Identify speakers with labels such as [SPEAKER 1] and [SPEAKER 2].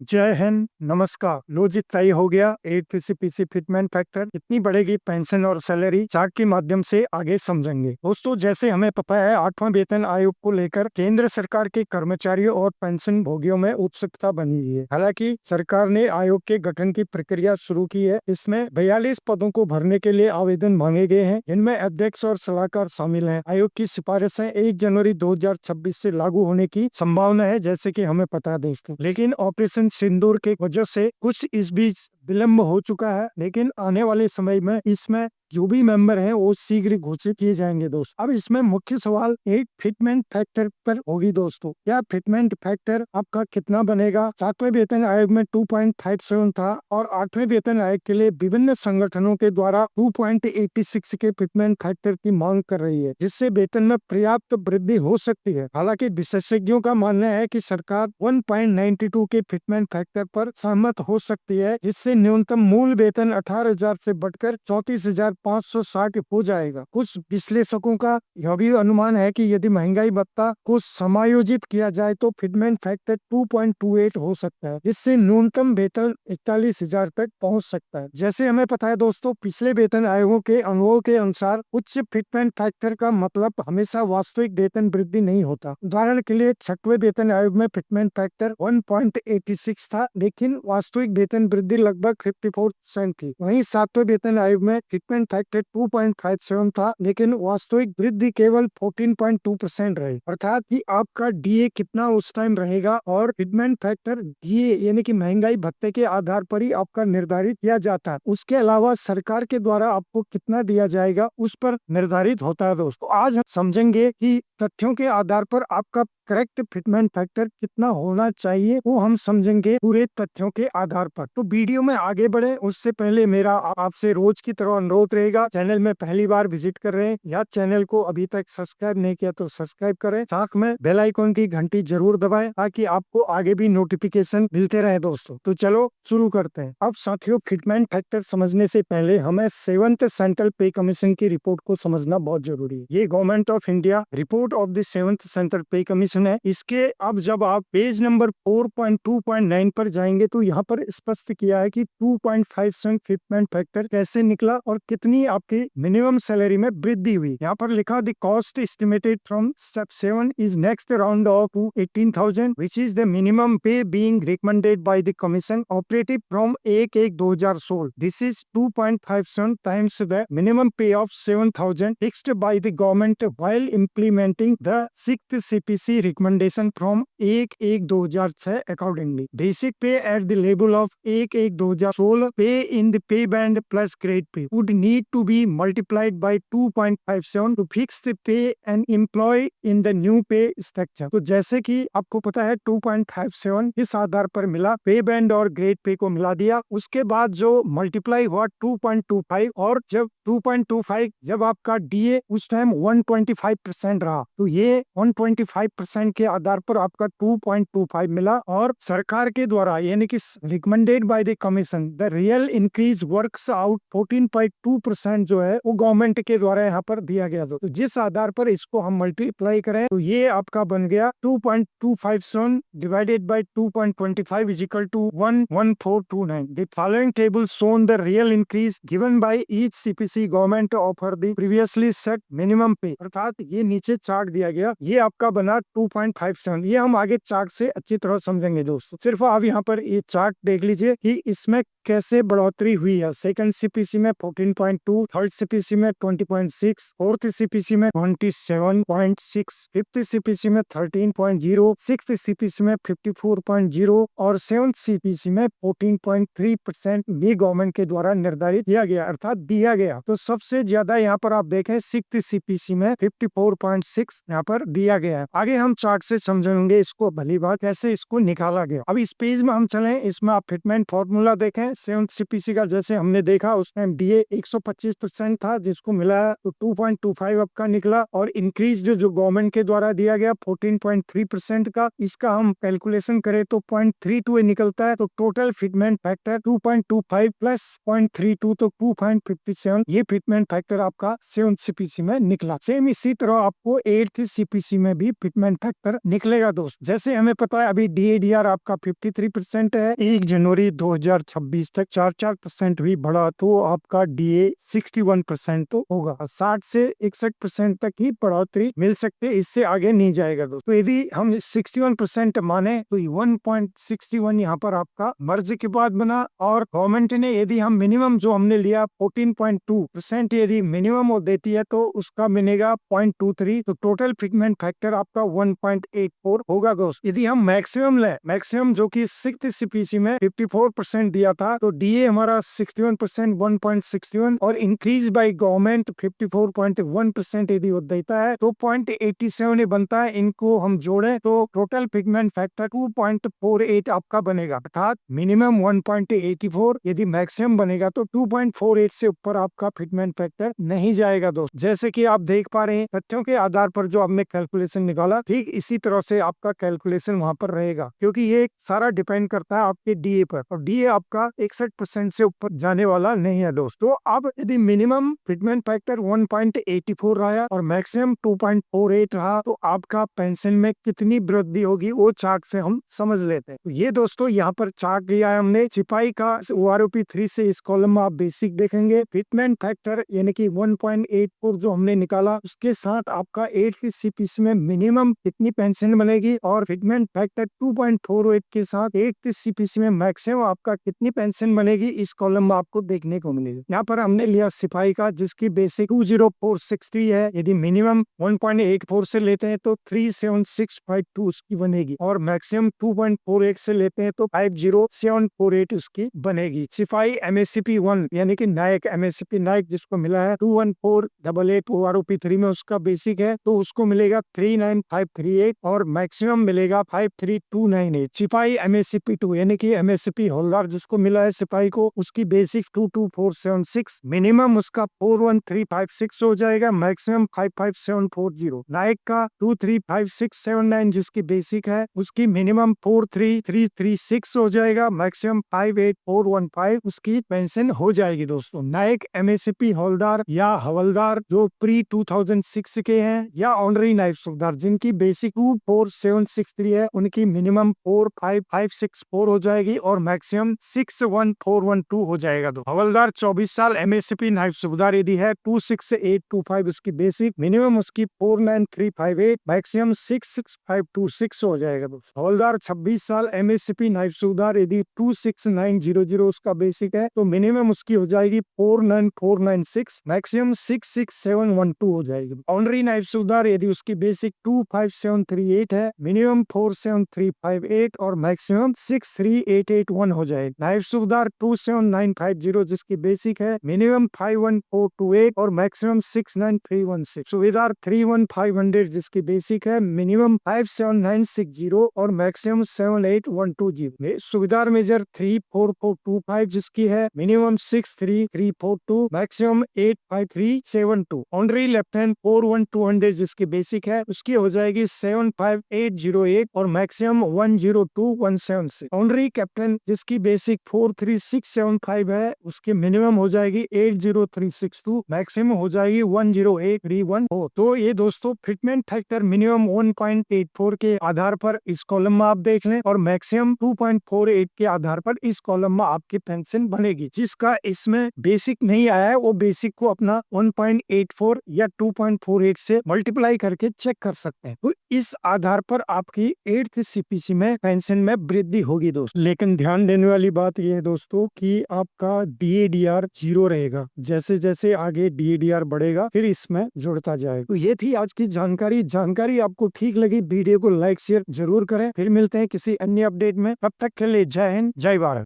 [SPEAKER 1] जय हिंद, नमस्कार। लो जी, तय हो गया 8 फिटमेंट फैक्टर कितनी बढ़ेगी पेंशन और सैलरी चार्ट के माध्यम से आगे समझेंगे। दोस्तों, जैसे हमें पता है 8वां वेतन आयोग को लेकर केंद्र सरकार के कर्मचारियों और पेंशन भोगियों में उत्सुकता बनी हुई है। हालांकि सरकार ने आयोग के गठन की प्रक्रिया शुरू की है। इसमें 42 पदों को भरने के लिए आवेदन मांगे गए हैं। इनमें अध्यक्ष और सलाहकार शामिल हैं। आयोग की सिफारिशें 1 जनवरी 2026 से लागू होने की संभावना है, जैसे कि हमें पता है दोस्तों। लेकिन ऑपरेशन सिंदूर के वजह से कुछ इस बीच विलम्ब हो चुका है, लेकिन आने वाले समय में इसमें जो भी मेंबर हैं वो शीघ्र घोषित किए जाएंगे दोस्त। अब इसमें मुख्य सवाल एक फिटमेंट फैक्टर पर होगी दोस्तों। क्या फिटमेंट फैक्टर आपका कितना बनेगा? 7वें वेतन आयोग में 2.57 था और 8वें वेतन आयोग के लिए विभिन्न संगठनों के द्वारा 2.86 के फिटमेंट फैक्टर की मांग कर रही है, जिससे वेतन में पर्याप्त वृद्धि हो सकती है। हालांकि विशेषज्ञों का मानना है कि सरकार 1.92 के फिटमेंट फैक्टर पर सहमत हो सकती है, जिससे न्यूनतम मूल वेतन 18,000 से बढ़कर 34,560 हो जाएगा। कुछ विश्लेषकों का यह भी अनुमान है कि यदि महंगाई भत्ता को समायोजित किया जाए तो फिटमेंट फैक्टर 2.28 हो सकता है, जिससे न्यूनतम वेतन 41,000 तक पहुंच सकता है। जैसे हमें पता है दोस्तों, पिछले वेतन आयोगों के अनुभव के अनुसार उच्च फिटमेंट फैक्टर का मतलब हमेशा वास्तविक वेतन वृद्धि नहीं होता। उदाहरण के लिए 6वें वेतन आयोग में फिटमेंट फैक्टर 1.86 था, लेकिन वास्तविक वेतन वृद्धि लगभग 54% थी। वहीं 7वें वेतन आयोग में फिटमेंट फैक्टर 2.57 था, लेकिन वास्तविक वृद्धि केवल 14.2% रही। अर्थात कि आपका डीए कितना उस टाइम रहेगा, और फिटमेंट फैक्टर डीए यानी कि महंगाई भत्ते के आधार पर ही आपका निर्धारित किया जाता है। उसके अलावा सरकार के द्वारा आपको कितना दिया जाएगा उस पर निर्धारित होता है दोस्तों। आज हम समझेंगे कि तथ्यों के आधार पर आपका करेक्ट फिटमेंट फैक्टर कितना होना चाहिए, वो हम समझेंगे पूरे तथ्यों के आधार पर। तो वीडियो में आगे बढ़े उससे पहले मेरा आपसे रोज की तरह अनुरोध रहेगा, चैनल में पहली बार विजिट कर रहे हैं या चैनल को अभी तक सब्सक्राइब नहीं किया तो सब्सक्राइब करें, साथ में बेल आइकन की घंटी जरूर दबाएं ताकि आपको आगे भी नोटिफिकेशन मिलते रहे दोस्तों। तो चलो शुरू करते हैं। अब साथियों, फिटमेंट फैक्टर समझने से पहले हमें 7th सेंट्रल पे कमीशन की रिपोर्ट को समझना बहुत जरूरी है। ये government of India report of the 7th central पे कमीशन है। इसके अब जब आप पेज नंबर 4.2.9 पर जाएंगे तो यहाँ पर स्पष्ट किया है कि 2.5% फिटमेंट फैक्टर कैसे निकला और कितनी आपकी मिनिमम सैलरी में वृद्धि हुई। यहाँ पर लिखा the cost estimated from step 7 is next round of 18,000 which is the minimum pay being recommended by the commission operative from 1/1/2016। This is 2.57 times the minimum pay of 7,000 fixed by the government while implementing the 6th CPC recommendation from 1/1/2006 accordingly. Basic pay at the level of 1/1/2016 pay in the pay band plus grade pay would need to be multiplied by 2.57 to fix the pay and employ in the new pay structure. तो जैसे कि आपको पता है 2.57 इस आधार पर मिला, पे बैंड और ग्रेड पे को मिला दिया। उसके बाद जो मल्टीप्लाई हुआ 2.25, और जब 2.25 जब आपका डीए उस टाइम 125% रहा तो ये 125% के आधार पर आपका 2.25 मिला। और सरकार के द्वारा यानी कि recommended by the commission the real increase works out 14.2% जो है वो गवर्नमेंट के द्वारा यहाँ पर दिया गया। तो जिस आधार पर इसको हम मल्टीप्लाई करें तो ये आपका बन गया 2.257 divided by 2.25 is equal to 11429। The following table shown the real increase given by each CPC government offer the previously set minimum pay. अर्थात ये नीचे चार्ट दिया गया, ये आपका बना 2.57। ये हम आगे चार्ट से अच्छी तरह समझेंगे दोस्तों। सिर्फ आप यहाँ पर ये चार्ट देख लीजिए कि इसमें कैसे बढ़ोतरी हुई है। सेकंड सीपीसी में 14.2, थर्ड सीपीसी में 20.6, फोर्थ सीपीसी में 27.6, फिफ्थ सीपीसी में 13.0, सिक्स्थ सीपीसी में 54.0 और सेवंथ सीपीसी में 14.3% ये गवर्नमेंट के द्वारा निर्धारित किया गया, अर्थात दिया गया। तो सबसे ज्यादा यहाँ पर आप देखें सिक्स्थ सीपीसी में 54.6 यहाँ पर दिया गया है। आगे हम चार्ट से समझेंगे इसको भली बात कैसे इसको निकाला गया। अब इस पेज में हम चलें, इसमें आप फिटमेंट फॉर्मूला देखें। 7th सीपीसी का जैसे हमने देखा उस टाइम डीए 125% था, जिसको मिला तो 2.25 आपका निकला, और इंक्रीज जो गवर्नमेंट के द्वारा दिया गया 14.3% का, इसका हम कैलकुलेशन करें तो 0.32 निकलता है। तो टोटल फिटमेंट फैक्टर 2.25 प्लस 0.32 तो 2.57 ये फिटमेंट फैक्टर आपका 7th सीपीसी में निकला। सेम इसी तरह आपको 8th सीपीसी में भी फिटमेंट फैक्टर निकलेगा दोस्त। जैसे हमें पता है अभी DADR आपका 53% है, 1 जनवरी 2026 तक 4% भी बढ़ा तो आपका DA 61% तो होगा। 60 से 61% तक ही बढ़ोतरी मिल सकती है, इससे आगे नहीं जाएगा दोस्त। तो यदि हम 61% माने तो 1.61 यहाँ पर आपका मर्ज के बाद बना, और गवर्नमेंट ने यदि हम मिनिमम जो हमने लिया 14.2% यदि मिनिमम वो देती है तो उसका मिलेगा 0.23, तो टोटल फिटमेंट फैक्टर आपका 1.84 होगा दोस्त। यदि हम मैक्सिमम ले, मैक्सिमम जो कि 6th CPC में 54% दिया था, तो DA हमारा 61% 1.61 और इंक्रीज बाय गवर्नमेंट 54.1% यदि वो देता है तो 0.87 ही बनता है। इनको हम जोड़े तो टोटल पिगमेंट फैक्टर 2.48 आपका बनेगा, अर्थात मिनिमम 1.84 यदि मैक्सिमम बनेगा तो 2.48 से ऊपर आपका फिटमेंट फैक्टर नहीं जाएगा दोस्त। जैसे कि आप देख पा रहे हैं तथ्यों के आधार पर जो आपने कैलकुलेशन निकाला, ठीक इसी तरह से आपका कैलकुलेशन वहां पर रहेगा, क्योंकि ये सारा डिपेंड करता है आपके DA पर, और DA आपका 61% से ऊपर जाने वाला नहीं है दोस्त। तो अब यदि मिनिमम फिटमेंट फैक्टर 1.84 रहा और मैक्सिमम 2.48 रहा तो आपका पेंशन में कितनी वृद्धि होगी वो चार्ट से हम समझ लेते हैं। तो ये दोस्तों यहाँ पर चार्ट लिया है हमने सिपाही का OROP 3 से। इस कॉलम में आप बेसिक देखेंगे, फिटमेंट फैक्टर यानी कि 1.84 जो हमने निकाला, उसके साथ आपका 8th CPC में मिनिमम कितनी पेंशन बनेगी, और फिटमेंट फैक्टर 2.48 के साथ 8th CPC में मैक्सिमम आपका कितनी पेंशन बनेगी, इस कॉलम में आपको देखने को मिलेगी। यहाँ पर हमने लिया सिपाही का जिसकी बेसिक 20463 है, यदि मिनिमम 1.84 से लेते हैं तो 37652 उसकी बनेगी, और मैक्सिमम 2.48 से लेते हैं तो 50748 उसकी बनेगी। सिपाही MACP 1 यानी कि नायक MACP नायक जिसको मिला है 21488 OROP 3 में, उसका बेसिक है तो उसको मिलेगा 39538 और मैक्सिमम मिलेगा 53298। सिपाही MACP 2 यानी कि MACP हवलदार जिसको मिला है सिपाही को, उसकी बेसिक 22476, मिनिमम उसका 41356 हो जाएगा, मैक्सिमम 55740। नायक का 235679 जिसकी बेसिक है, उसकी मिनिमम 43336 हो जाएगा, मैक्सिमम 58415 उसकी पेंशन हो जाएगी दोस्तों। नायक MACP हवलदार या हवलदार जो प्री 2006 के हैं, या ऑनरी नायक सुबेदार जिनकी बेसिक 24763 है, उनकी मिनिमम 45564 हो जाएगी और मैक्सिमम 61412 हो जाएगा। दो हवलदार 24 साल MACP नायक सुबेदार यदि है 26825 उसकी बेसिक, मिनिमम उसकी 49358, मैक्सिमम 66526 हो जाएगा दोस्तों। हवलदार 26 साल MACP नायक सुबेदार यदि 26900 उसका बेसिक है तो मिनिमम उसकी हो जाएगी 49496, मैक्सिमम 66712 हो जाएगी। ऑनरी नायब सुबेदार यदि उसकी बेसिक 25738 है, मिनिमम 47358 और मैक्सिमम 63881 हो जाएगी। नायब सुबेदार 27950 जिसकी बेसिक है, मिनिमम 51428 और मैक्सिमम 69316। सुबेदार 31500 जिसकी बेसिक है, मिनिमम 57960 और मैक्सिमम 78120। सुबेदार मेजर 34425 जिसकी है, मिनिमम 63342, मैक्सिमम 85372। ऑनरी लेफ्टिनेंट 41200 जिसकी बेसिक है, उसकी हो जाएगी 75808 और मैक्सिमम 102176। ऑनरी कैप्टन जिसकी बेसिक 43675 है, उसकी मिनिमम हो जाएगी 80362, मैक्सिमम हो जाएगी 108314। तो ये दोस्तों फिटमेंट फैक्टर मिनिमम 1.84 के आधार पर इस कॉलम में आप देख लें, और मैक्सिमम 2.48 के आधार पर इस कॉलम में आपकी पेंशन बनेगी। जिसका इसमें बेसिक नहीं आया है वो बेसिक को अपना 1.84 या 2.48 से मल्टीप्लाई करके चेक कर सकते हैं। तो इस आधार पर आपकी 8th CPC में पेंशन में वृद्धि होगी दोस्तों। लेकिन ध्यान देने वाली बात यह है दोस्तों कि आपका DADR 0 रहेगा, जैसे जैसे आगे DADR बढ़ेगा फिर इसमें जुड़ता जाएगा। तो ये थी आज की जानकारी आपको ठीक लगी, वीडियो को लाइक शेयर जरूर करें। फिर मिलते हैं किसी अन्य अपडेट में, तब तक के लिए जय हिंद जय भारत।